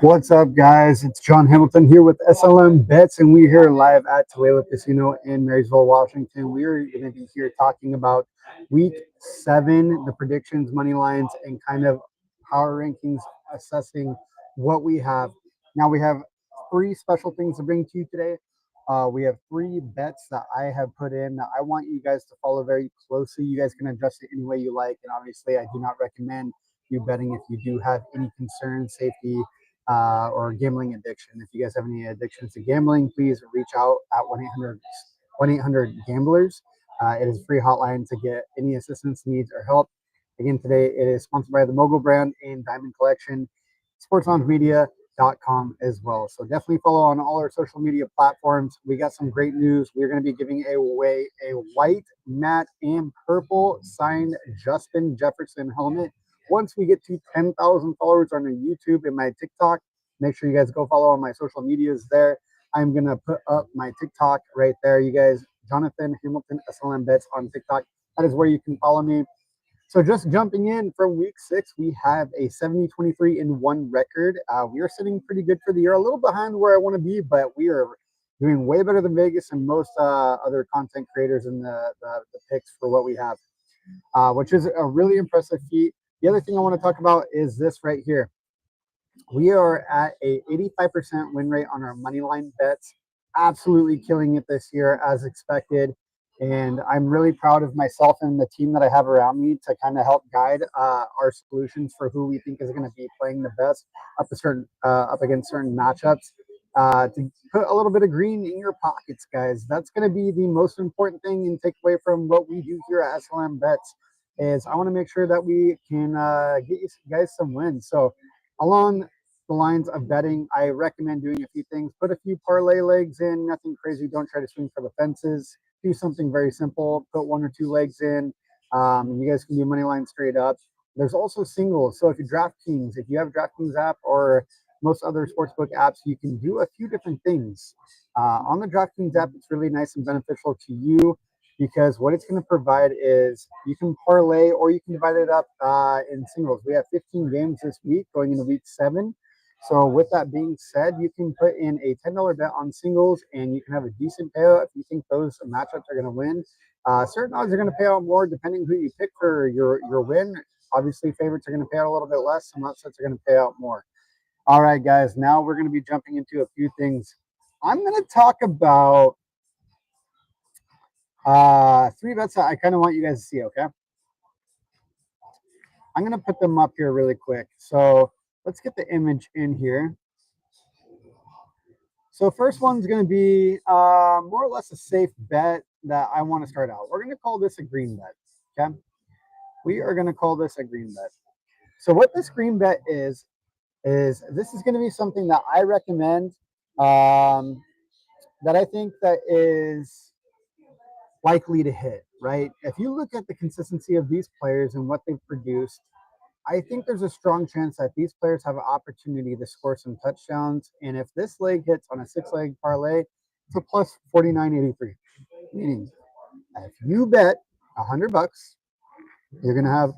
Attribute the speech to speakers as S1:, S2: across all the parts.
S1: What's up, guys? It's John Hamilton here with SLM Bets, and we're here live at Tulalip Casino in Marysville, Washington. We're going to be here talking about Week 7, the predictions, money lines, and kind of power rankings, assessing what we have. Now, we have three special things to bring to you today. We have three bets that I have put in that I want you guys to follow very closely. You guys can adjust it any way you like, and obviously, I do not recommend you betting if you do have any concerns, safety, or gambling addiction. If you guys have any addictions to gambling, please reach out at 1-800-gamblers. It is a free hotline to get any assistance, needs, or help. Again, today it is sponsored by the Mogul brand and Diamond Collection, sportsloungemedia.com as well. So definitely follow on all our social media platforms. We got some great news. We're going to be giving away a white, matte, and purple signed Justin Jefferson helmet. Once we get to 10,000 followers on YouTube and my TikTok, make sure you guys go follow on my social medias there. I'm going to put up my TikTok right there. You guys, Jonathan Hamilton, SLM Bets on TikTok. That is where you can follow me. So just jumping in from week 6, we have a 70-23-1 record. We are sitting pretty good for the year, a little behind where I want to be, but we are doing way better than Vegas and most other content creators in the picks for what we have, which is a really impressive feat. The other thing I want to talk about is this right here. We are at a 85% win rate on our money line bets. Absolutely killing it this year as expected. And I'm really proud of myself and the team that I have around me to kind of help guide our solutions for who we think is going to be playing the best up against certain matchups. To put a little bit of green in your pockets, guys. That's going to be the most important thing and take away from what we do here at SLM Bets is I want to make sure that we can get you guys some wins. So along the lines of betting, I recommend doing a few things. Put a few parlay legs in, nothing crazy. Don't try to swing for the fences. Do something very simple. Put one or two legs in. You guys can do money line straight up. There's also singles. So if you DraftKings, if you have DraftKings app or most other sportsbook apps, you can do a few different things. On the DraftKings app, it's really nice and beneficial to you because what it's going to provide is you can parlay or you can divide it up in singles. We have 15 games this week going into week 7. So with that being said, you can put in a $10 bet on singles and you can have a decent payout if you think those matchups are going to win. Certain odds are going to pay out more depending who you pick for your win. Obviously, favorites are going to pay out a little bit less. Some upsets are going to pay out more. All right, guys, now we're going to be jumping into a few things. I'm going to talk about three bets that I kind of want you guys to see, okay? I'm going to put them up here really quick. So let's get the image in here. So first one's going to be more or less a safe bet that I want to start out. We're going to call this a green bet, okay? We are going to call this a green bet. So what this green bet is this is going to be something that I recommend that I think that is likely to hit, right? If you look at the consistency of these players and what they've produced, I think there's a strong chance that these players have an opportunity to score some touchdowns. And if this leg hits on a 6-leg parlay, it's a plus 49.83. Meaning, if you bet $100, you're gonna have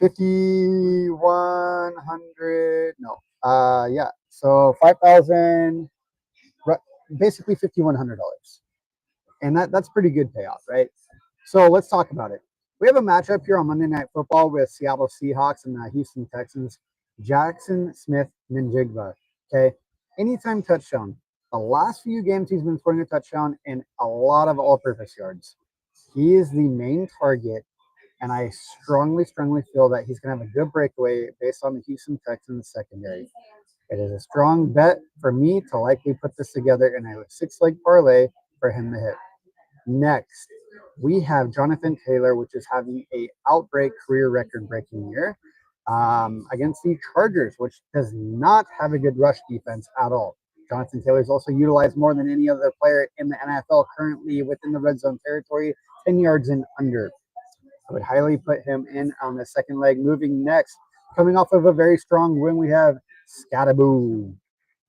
S1: 5,100. No, yeah. So 5,000, basically $5,100, and that's pretty good payoff, right? So let's talk about it. We have a matchup here on Monday Night Football with Seattle Seahawks and the Houston Texans. Jackson Smith Ninjigba, okay? Anytime touchdown. The last few games he's been scoring a touchdown and a lot of all-purpose yards. He is the main target, and I strongly feel that he's going to have a good breakaway based on the Houston Texans secondary. It is a strong bet for me to likely put this together in a 6-leg parlay for him to hit. Next, we have Jonathan Taylor, which is having a outbreak career record-breaking year against the Chargers, which does not have a good rush defense at all. Jonathan Taylor is also utilized more than any other player in the NFL currently within the red zone territory, 10 yards and under. I would highly put him in on the second leg. Moving next, coming off of a very strong win, we have Scattaboo.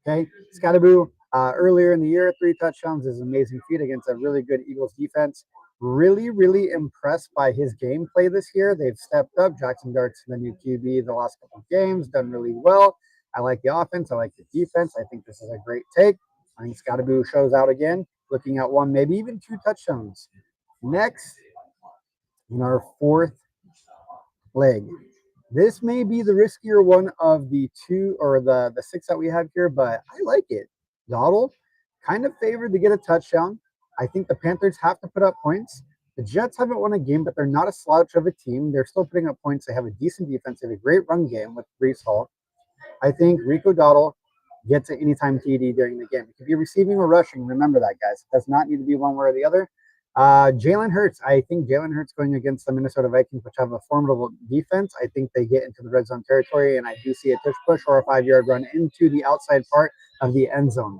S1: Okay, Scattaboo earlier in the year, 3 touchdowns is an amazing feat against a really good Eagles defense. Really, really impressed by his gameplay this year. They've stepped up. Jackson Dart's the new QB the last couple of games, done really well. I like the offense. I like the defense. I think this is a great take. I think Scottaboo shows out again, looking at one, maybe even two touchdowns. Next, in our fourth leg. This may be the riskier one of the two or the six that we have here, but I like it. Dottle kind of favored to get a touchdown. I think the Panthers have to put up points. The Jets haven't won a game, but they're not a slouch of a team. They're still putting up points. They have a decent defense. They have a great run game with Brees Hall. I think Rico Dottle gets an anytime TD during the game. It could be receiving or rushing. Remember that, guys. It does not need to be one way or the other. Jalen Hurts. I think Jalen Hurts going against the Minnesota Vikings, which have a formidable defense. I think they get into the red zone territory, and I do see a tush push or a 5-yard run into the outside part of the end zone.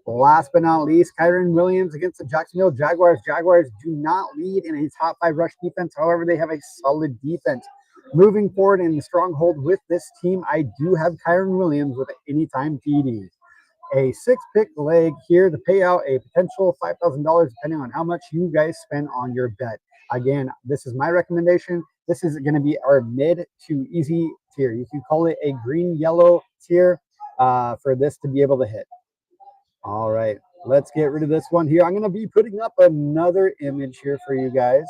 S1: Last but not least, Kyren Williams against the Jacksonville Jaguars. Jaguars do not lead in a top 5 rush defense. However, they have a solid defense. Moving forward in the stronghold with this team, I do have Kyren Williams with an anytime TD. A 6-pick leg here to pay out a potential $5,000 depending on how much you guys spend on your bet. Again, this is my recommendation. This is going to be our mid to easy tier. You can call it a green-yellow tier for this to be able to hit. All right, let's get rid of this one here. I'm going to be putting up another image here for you guys.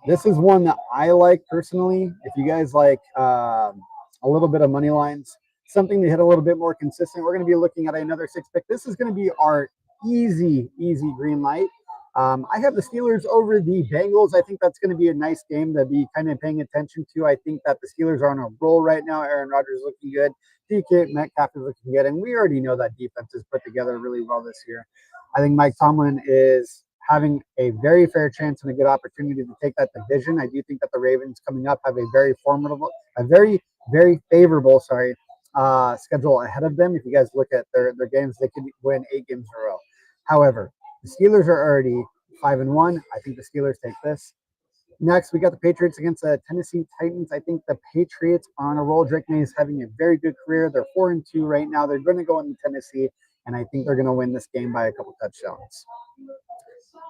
S1: This is one that I like personally. If you guys like a little bit of money lines, something to hit a little bit more consistent, we're going to be looking at another 6-pick. This is going to be our easy green light. I have the Steelers over the Bengals. I think that's going to be a nice game to be kind of paying attention to. I think that the Steelers are on a roll right now. Aaron Rodgers is looking good. DK Metcalf is looking good. And we already know that defense is put together really well this year. I think Mike Tomlin is having a very fair chance and a good opportunity to take that division. I do think that the Ravens coming up have a very favorable, schedule ahead of them. If you guys look at their games, they could win 8 games in a row. However, the Steelers are already 5-1. I think the Steelers take this. Next, we got the Patriots against the Tennessee Titans. I think the Patriots are on a roll. Drake May is having a very good career. They're 4-2 right now. They're going to go into Tennessee, and I think they're going to win this game by a couple touchdowns.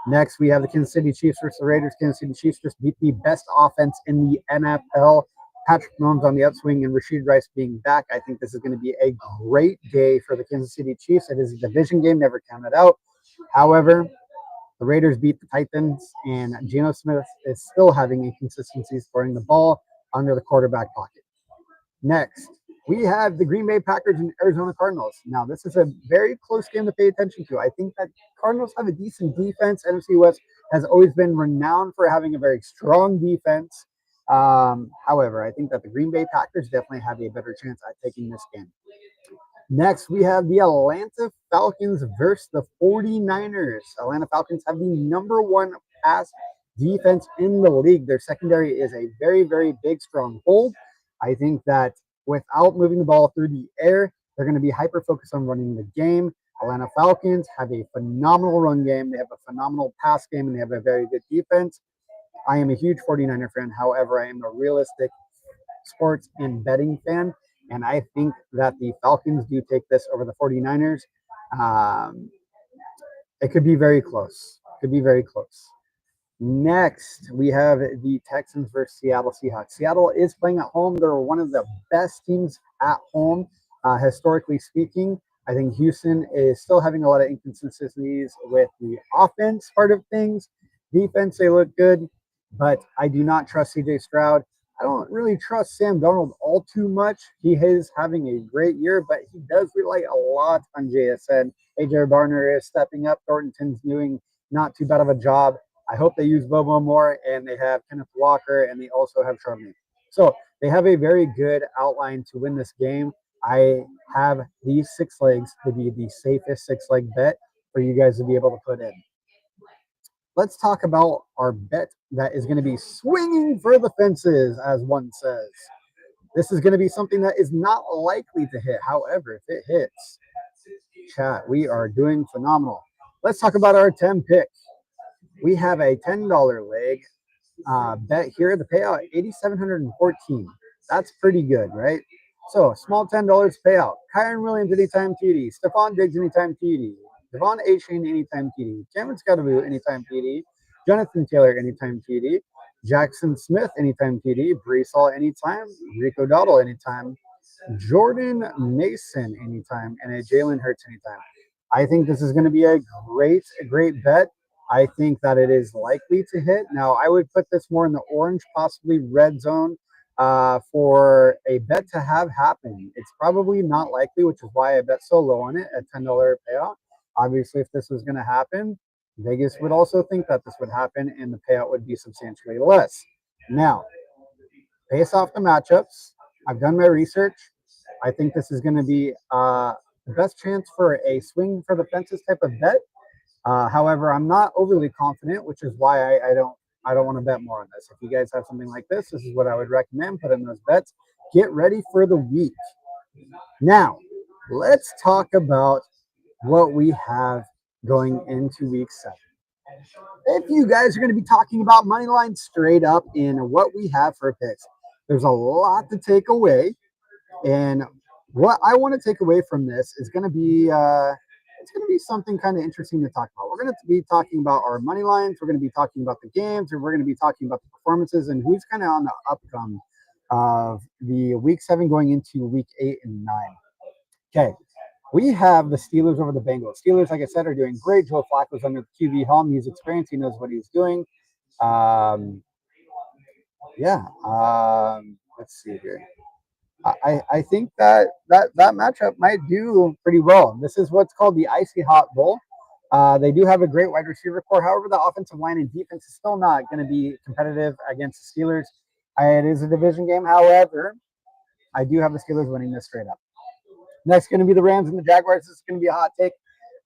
S1: Next, we have the Kansas City Chiefs versus the Raiders. Kansas City Chiefs just beat the best offense in the NFL. Patrick Mahomes on the upswing and Rashid Rice being back. I think this is going to be a great day for the Kansas City Chiefs. It is a division game, never count it out. However, the Raiders beat the Titans, and Geno Smith is still having inconsistencies throwing the ball under the quarterback pocket. Next, we have the Green Bay Packers and Arizona Cardinals. Now, this is a very close game to pay attention to. I think that Cardinals have a decent defense. NFC West has always been renowned for having a very strong defense. However, I think that the Green Bay Packers definitely have a better chance at taking this game. Next, we have the Atlanta Falcons versus the 49ers. Atlanta Falcons have the #1 pass defense in the league. Their secondary is a very, very big stronghold. I think that without moving the ball through the air, they're going to be hyper-focused on running the game. Atlanta Falcons have a phenomenal run game. They have a phenomenal pass game, and they have a very good defense. I am a huge 49er fan. However, I am a realistic sports and betting fan, and I think that the Falcons do take this over the 49ers. It could be very close. Next, we have the Texans versus Seattle Seahawks. Seattle is playing at home. They're one of the best teams at home, historically speaking. I think Houston is still having a lot of inconsistencies with the offense part of things. Defense, they look good, but I do not trust CJ Stroud. I don't really trust Sam Darnold all too much. He is having a great year, but he does rely a lot on JSN. AJ Barner is stepping up. Thornton's doing not too bad of a job. I hope they use Bobo more, and they have Kenneth Walker, and they also have Charmaine. So they have a very good outline to win this game. I have these 6 legs to be the safest 6-leg bet for you guys to be able to put in. Let's talk about our bet that is going to be swinging for the fences, as one says. This is going to be something that is not likely to hit. However, if it hits, chat, we are doing phenomenal. Let's talk about our 10 pick. We have a $10 leg bet here. The payout $8,714. That's pretty good, right? So small $10 payout. Kyron Williams anytime TD. Stephon Diggs anytime TD. Devon A. Shane anytime TD. Cameron Scottaboo anytime TD. Jonathan Taylor anytime TD. Jackson Smith anytime TD. Brees Hall anytime. Rico Dowdle anytime. Jordan Mason anytime. And a Jalen Hurts anytime. I think this is going to be a great bet. I think that it is likely to hit. Now, I would put this more in the orange, possibly red zone for a bet to have happen. It's probably not likely, which is why I bet so low on it at $10 payout. Obviously, if this was going to happen, Vegas would also think that this would happen and the payout would be substantially less. Now, based off the matchups, I've done my research. I think this is going to be the best chance for a swing for the fences type of bet. However, I'm not overly confident, which is why I don't want to bet more on this. If you guys have something like this is what I would recommend. Put in those bets. Get ready for the week. Now, let's talk about what we have going into week 7. If you guys are going to be talking about money line straight up in what we have for picks, there's a lot to take away. And what I want to take away from this is going to be it's going to be something kind of interesting to talk about. We're going to be talking about our money lines. We're going to be talking about the games, and we're going to be talking about the performances and who's kind of on the upcome of the week 7 going into week 8 and 9. Okay. We have the Steelers over the Bengals. Steelers, like I said, are doing great. Joe Flacco's under the QB helm. He's experienced. He knows what he's doing. Let's see here. I think that matchup might do pretty well. This is what's called the Icy Hot Bowl. They do have a great wide receiver core. However, the offensive line and defense is still not going to be competitive against the Steelers. It is a division game. However, I do have the Steelers winning this straight up. Next, going to be the Rams and the Jaguars. This is going to be a hot take.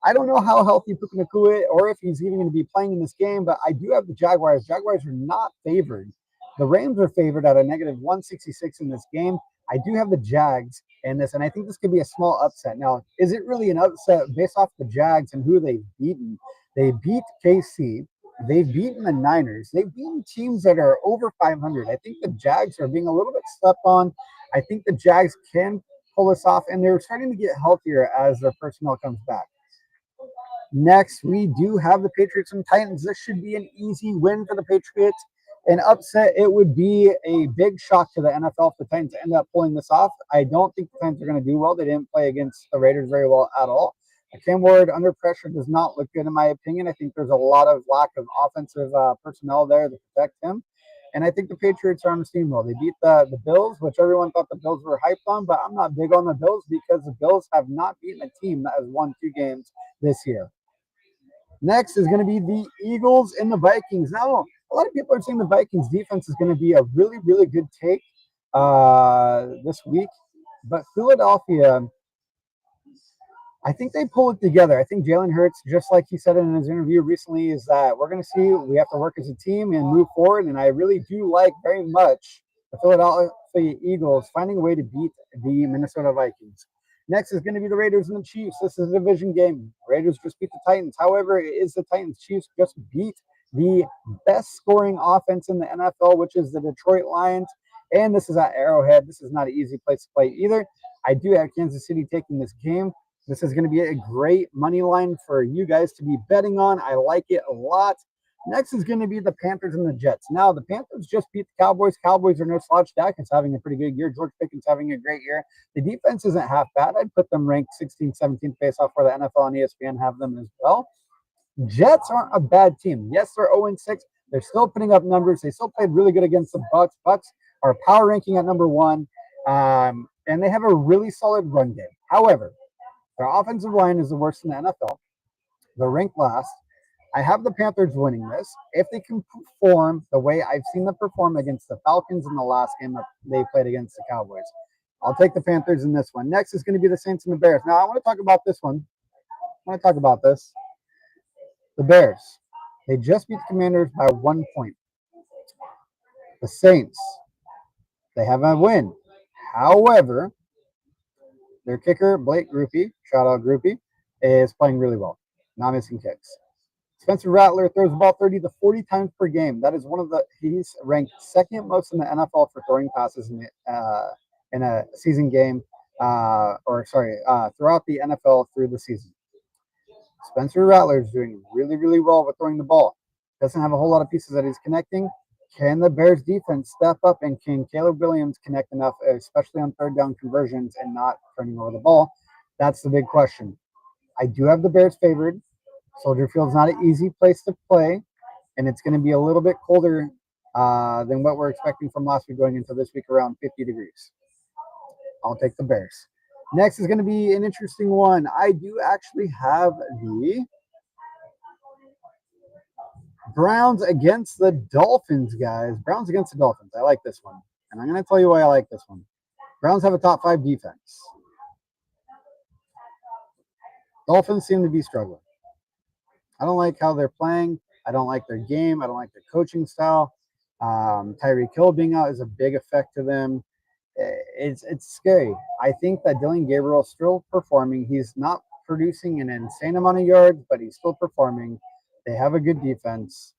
S1: I don't know how healthy Puka Nacua or if he's even going to be playing in this game, but I do have the Jaguars. Jaguars are not favored. The Rams are favored at a negative 166 in this game. I do have the Jags in this, and I think this could be a small upset. Now, is it really an upset based off the Jags and who they've beaten? They beat KC. They've beaten the Niners. They've beaten teams that are over 500. I think the Jags are being a little bit slept on. I think the Jags can pull this off, and they're starting to get healthier as their personnel comes back. Next, we do have the Patriots and Titans. This should be an easy win for the Patriots. An upset, it would be a big shock to the NFL if the Titans end up pulling this off. I don't think the Titans are going to do well. They didn't play against the Raiders very well at all. Cam Ward under pressure does not look good in my opinion. I think there's a lot of lack of offensive personnel there to protect him. And I think the Patriots are on the steamroll. They beat the Bills, which everyone thought the Bills were hyped on, but I'm not big on the Bills because the Bills have not beaten a team that has won 2 games this year. Next is going to be the Eagles and the Vikings. Now, a lot of people are saying the Vikings defense is going to be a really, really good take this week. But Philadelphia, I think they pull it together. I think Jalen Hurts, just like he said in his interview recently, is that we're going to see we have to work as a team and move forward. And I really do like very much the Philadelphia Eagles finding a way to beat the Minnesota Vikings. Next is going to be the Raiders and the Chiefs. This is a division game. Raiders just beat the Titans. However, it is the Titans. Chiefs just beat the best scoring offense in the NFL, which is the Detroit Lions. And this is at Arrowhead. This is not an easy place to play either. I do have Kansas City taking this game. This is going to be a great money line for you guys to be betting on. I like it a lot. Next is going to be the Panthers and the Jets. Now, the Panthers just beat the Cowboys. Cowboys are no slouch. Dak is having a pretty good year. George Pickens having a great year. The defense isn't half bad. I'd put them ranked 16th, 17th based off where the NFL and ESPN have them as well. Jets aren't a bad team. Yes, they're 0-6. They're still putting up numbers. They still played really good against the Bucs. Bucs are power ranking at number 1, and they have a really solid run game. However, their offensive line is the worst in the NFL. They're ranked last. I have the Panthers winning this if they can perform the way I've seen them perform against the Falcons in the last game that they played against the Cowboys. I'll take the Panthers in this one. Next is going to be the Saints and the Bears. Now, I want to talk about this one. I want to talk about this. The Bears. They just beat the Commanders by 1 point. The Saints. They have a win. However, their kicker, Blake Grupe, shout out Grupe, is playing really well. Not missing kicks. Spencer Rattler throws the ball 30 to 40 times per game. That is he's ranked second most in the NFL for throwing passes in a season game, throughout the NFL through the season. Spencer Rattler is doing really, really well with throwing the ball. Doesn't have a whole lot of pieces that he's connecting. Can the Bears defense step up, and can Caleb Williams connect enough, especially on third down conversions and not turning over the ball? That's the big question. I do have the Bears favored. Soldier Field's not an easy place to play, and it's going to be a little bit colder than what we're expecting from last week going into this week, around 50 degrees. I'll take the Bears. Next is going to be an interesting one. I do actually have the Browns against the Dolphins, guys. Browns against the Dolphins. I like this one. And I'm going to tell you why I like this one. Browns have a top 5 defense. Dolphins seem to be struggling. I don't like how they're playing. I don't like their game. I don't like their coaching style. Tyreek Hill being out is a big effect to them. It's scary. I think that Dylan Gabriel's still performing. He's not producing an insane amount of yards, but he's still performing. They have a good defense.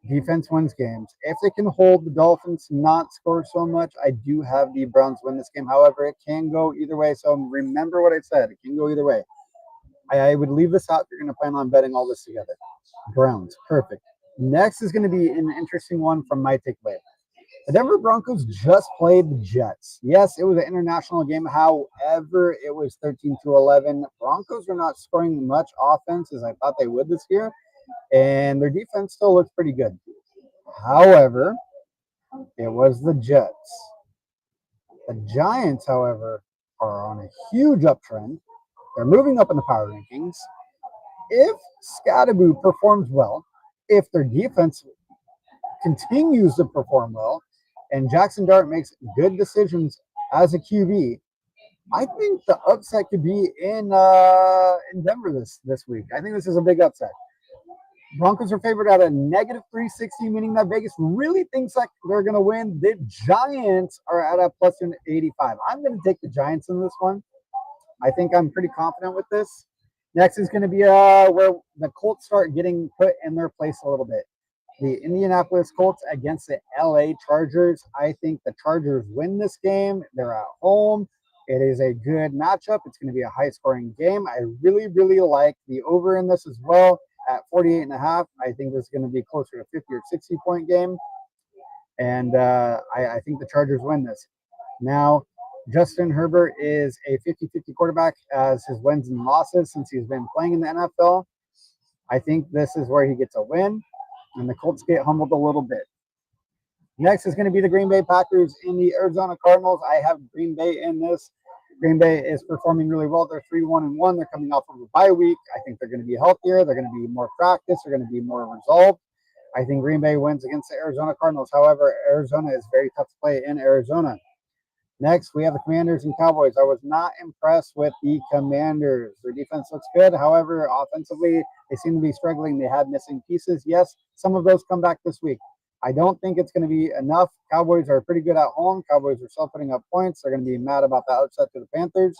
S1: Defense wins games. If they can hold the Dolphins to not score so much, I do have the Browns win this game. However, it can go either way. So remember what I said. It can go either way. I would leave this out if you're going to plan on betting all this together. Browns, perfect. Next is going to be an interesting one from my takeaway. The Denver Broncos just played the Jets. Yes, it was an international game. However, it was 13-11. Broncos are not scoring much offense as I thought they would this year, and their defense still looks pretty good. However, it was the Jets. The Giants, however, are on a huge uptrend. They're moving up in the power rankings. If Scadaboo performs well, if their defense continues to perform well, and Jackson Dart makes good decisions as a QB, I think the upset could be in Denver this week. I think this is a big upset. Broncos are favored at a negative 360, meaning that Vegas really thinks like they're going to win. The Giants are at a plus 85. I'm going to take the Giants in this one. I think I'm pretty confident with this. Next is going to be where the Colts start getting put in their place a little bit. The Indianapolis Colts against the LA Chargers. I think the Chargers win this game. They're at home. It is a good matchup. It's going to be a high-scoring game. I really, really like the over in this as well at 48.5. I think this is going to be closer to 50 or 60-point game. And I think the Chargers win this. Now, Justin Herbert is a 50-50 quarterback as his wins and losses since he's been playing in the NFL. I think this is where he gets a win, and the Colts get humbled a little bit. Next is going to be the Green Bay Packers and the Arizona Cardinals. I have Green Bay in this. Green Bay is performing really well. They're 3-1-1. They're coming off of a bye week. I think they're going to be healthier. They're going to be more practiced. They're going to be more resolved. I think Green Bay wins against the Arizona Cardinals. However, Arizona is very tough to play in Arizona. Next, we have the Commanders and Cowboys. I was not impressed with the Commanders. Their defense looks good. However, offensively, they seem to be struggling. They had missing pieces. Yes, some of those come back this week. I don't think it's going to be enough. Cowboys are pretty good at home. Cowboys are still putting up points. They're going to be mad about the upset to the Panthers.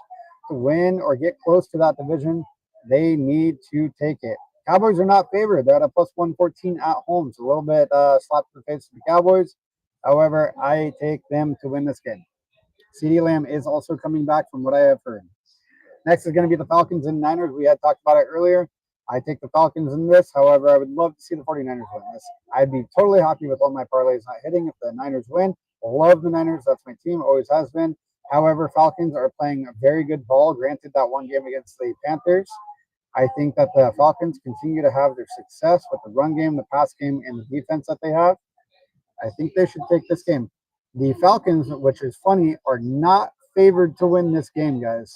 S1: To win or get close to that division, they need to take it. Cowboys are not favored. They're at a plus 114 at home. So a little bit slap to the face of the Cowboys. However, I take them to win this game. CeeDee Lamb is also coming back from what I have heard. Next is going to be the Falcons and Niners. We had talked about it earlier. I take the Falcons in this. However, I would love to see the 49ers win this. I'd be totally happy with all my parlays not hitting if the Niners win. Love the Niners. That's my team. Always has been. However, Falcons are playing a very good ball. Granted, that one game against the Panthers. I think that the Falcons continue to have their success with the run game, the pass game, and the defense that they have. I think they should take this game. The Falcons, which is funny, are not favored to win this game, guys.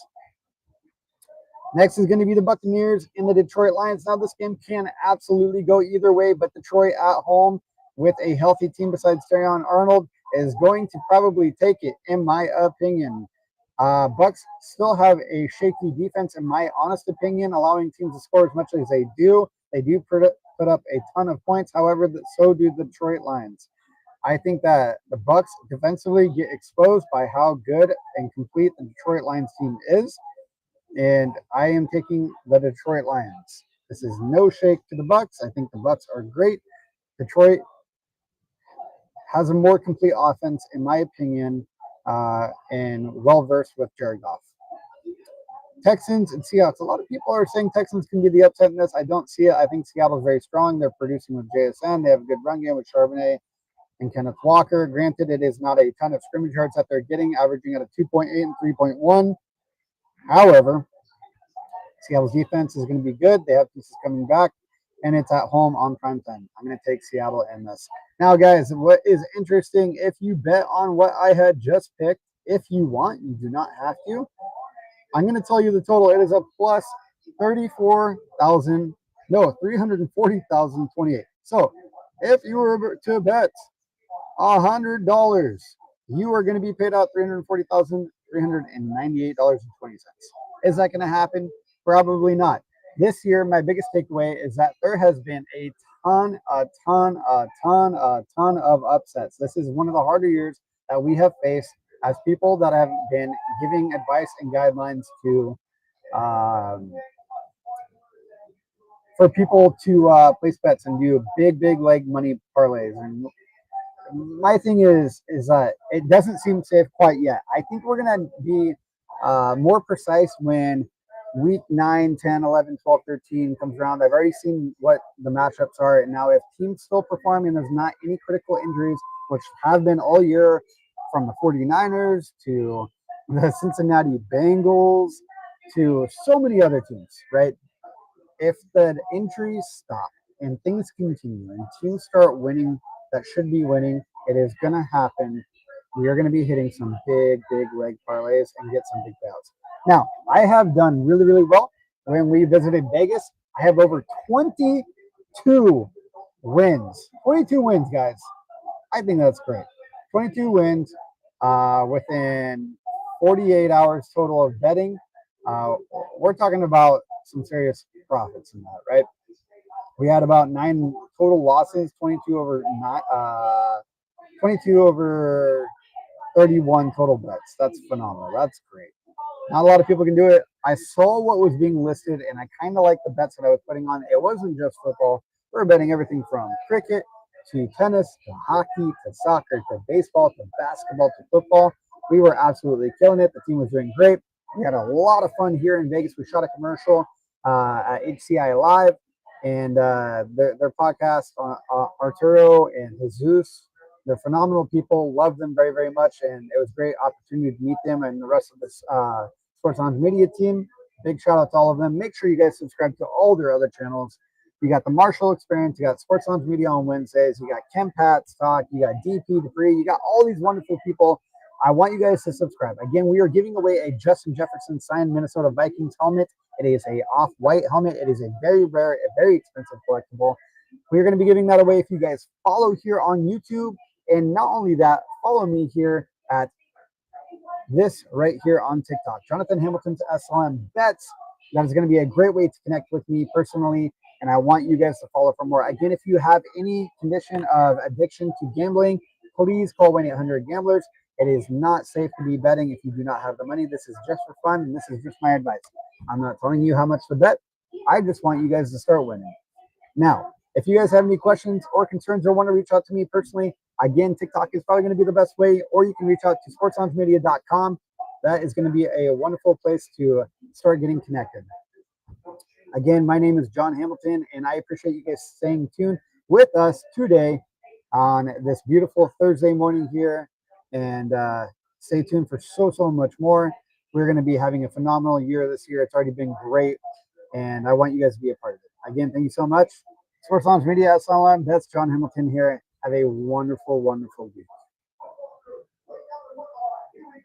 S1: Next is going to be the Buccaneers and the Detroit Lions. Now, this game can absolutely go either way, but Detroit at home with a healthy team besides Terrion Arnold is going to probably take it, in my opinion. Bucs still have a shaky defense, in my honest opinion, allowing teams to score as much as they do. They do put up a ton of points. However, so do the Detroit Lions. I think that the Bucs defensively get exposed by how good and complete the Detroit Lions team is, and I am taking the Detroit Lions. This is no shake to the Bucs. I think the Bucs are great. Detroit has a more complete offense, in my opinion. and well versed with Jared Goff. Texans and Seahawks. A lot of people are saying Texans can be the upset in this. I don't see it. I think Seattle's very strong. They're producing with JSN. They have a good run game with Charbonnet and Kenneth Walker. Granted, it is not a ton of scrimmage yards that they're getting, averaging at a 2.8 and 3.1. However, Seattle's defense is going to be good. They have pieces coming back, and it's at home on prime time. I'm going to take Seattle in this. Now, guys, what is interesting, if you bet on what I had just picked, if you want, you do not have to. I'm going to tell you the total. It is a plus 34,000, no, 340,028. So if you were to bet $100, you are going to be paid out $340,398.20. Is that going to happen? Probably not. This year, my biggest takeaway is that there has been a ton of upsets. This is one of the harder years that we have faced as people that have been giving advice and guidelines to for people to place bets and do big leg money parlays. And my thing is that it doesn't seem safe quite yet. I think we're going to be more precise when week 9, 10, 11, 12, 13 comes around. I've already seen what the matchups are. And now if teams still perform and there's not any critical injuries, which have been all year, from the 49ers to the Cincinnati Bengals to so many other teams, right? If the injuries stop and things continue and teams start winning that should be winning, it is going to happen. We are going to be hitting some big leg parlays and get some big payouts. Now, I have done really well when we visited Vegas. I have over 22 wins. 22 wins, guys. I think that's great. 22 wins within 48 hours total of betting. We're talking about some serious profits in that, right? We had about 9 total losses, 22 over 31 total bets. That's phenomenal. That's great. Not a lot of people can do it. I saw what was being listed, and I kind of like the bets that I was putting on. It wasn't just football. We were betting everything from cricket to tennis to hockey to soccer to baseball to basketball to football. We were absolutely killing it. The team was doing great. We had a lot of fun here in Vegas. We shot a commercial at HCI Live, and their podcast, Arturo and Jesus. They're phenomenal people. Love them very much, and it was a great opportunity to meet them and the rest of this Sports Lounge Media team. Big shout out to all of them. Make sure you guys subscribe to all their other channels. You got the Marshall Experience. You got Sports Lounge Media on Wednesdays. You got Ken Pat's Talk. You got DP Dupree. You got all these wonderful people. I want you guys to subscribe. Again, we are giving away a Justin Jefferson signed Minnesota Vikings helmet. It is a off-white helmet. It is a very rare, a very expensive collectible. We're going to be giving that away if you guys follow here on YouTube. And not only that, follow me here at this right here on TikTok. Jonathan Hamilton's SLM Bets. That is going to be a great way to connect with me personally. And I want you guys to follow for more. Again, if you have any condition of addiction to gambling, please call 1-800-GAMBLERS. It is not safe to be betting if you do not have the money. This is just for fun, and this is just my advice. I'm not telling you how much to bet. I just want you guys to start winning. Now, if you guys have any questions or concerns or want to reach out to me personally, again, TikTok is probably going to be the best way, or you can reach out to sportsloungemedia.com. That is going to be a wonderful place to start getting connected. Again, my name is John Hamilton, and I appreciate you guys staying tuned with us today on this beautiful Thursday morning here. And stay tuned for so much more. We're going to be having a phenomenal year this year. It's already been great, and I want you guys to be a part of it. Again, thank you so much. Sports Lounge Media, SLM. That's John Hamilton here. Have a wonderful week.